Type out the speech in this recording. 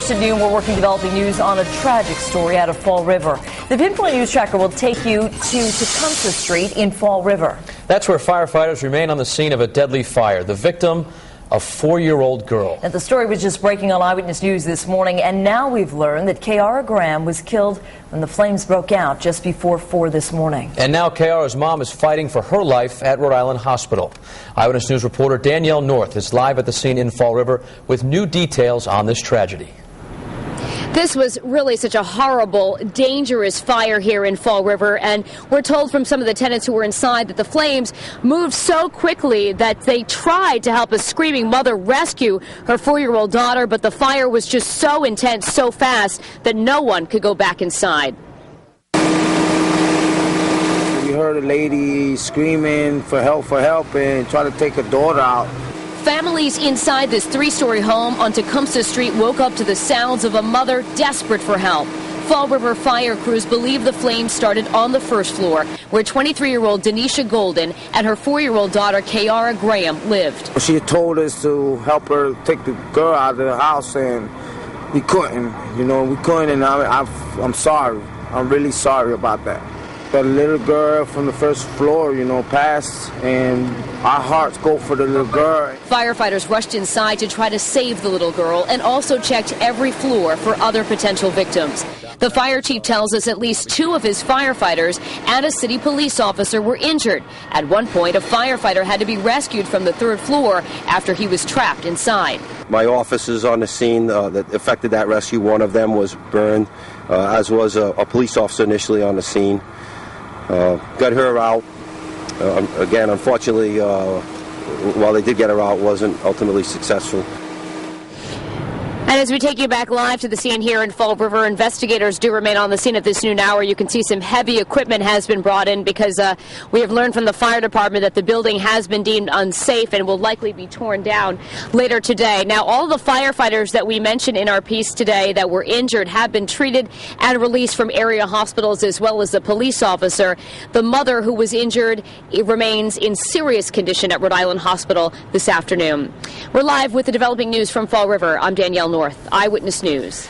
First at noon, we're working developing news on a tragic story out of Fall River. The Pinpoint News Tracker will take you to Tecumseh Street in Fall River. That's where firefighters remain on the scene of a deadly fire. The victim, a 4-year-old girl. And the story was just breaking on Eyewitness News this morning, and now we've learned that Kayara Graham was killed when the flames broke out just before 4 this morning. And now Kayara's mom is fighting for her life at Rhode Island Hospital. Eyewitness News reporter Danielle North is live at the scene in Fall River with new details on this tragedy. This was really such a horrible, dangerous fire here in Fall River, and we're told from some of the tenants who were inside that the flames moved so quickly that they tried to help a screaming mother rescue her 4-year-old daughter, but the fire was just so intense, so fast, that no one could go back inside. We heard a lady screaming for help, and trying to take her daughter out. Families inside this 3-story home on Tecumseh Street woke up to the sounds of a mother desperate for help. Fall River fire crews believe the flames started on the first floor, where 23-year-old Denisha Golden and her 4-year-old daughter Kayara Graham lived. She had told us to help her take the girl out of the house, and we couldn't. And I'm sorry. I'm really sorry about that. The little girl from the first floor, passed, and our hearts go for the little girl. Firefighters rushed inside to try to save the little girl and also checked every floor for other potential victims. The fire chief tells us at least 2 of his firefighters and a city police officer were injured. At one point, a firefighter had to be rescued from the 3rd floor after he was trapped inside. My officers on the scene that affected that rescue, one of them was burned, as was a police officer initially on the scene. Got her out. Again, unfortunately, while they did get her out, it wasn't ultimately successful. And as we take you back live to the scene here in Fall River, investigators do remain on the scene at this noon hour. You can see some heavy equipment has been brought in because we have learned from the fire department that the building has been deemed unsafe and will likely be torn down later today. Now, all the firefighters that we mentioned in our piece today that were injured have been treated and released from area hospitals, as well as the police officer. The mother who was injured remains in serious condition at Rhode Island Hospital this afternoon. We're live with the developing news from Fall River. I'm Danielle North, Eyewitness News.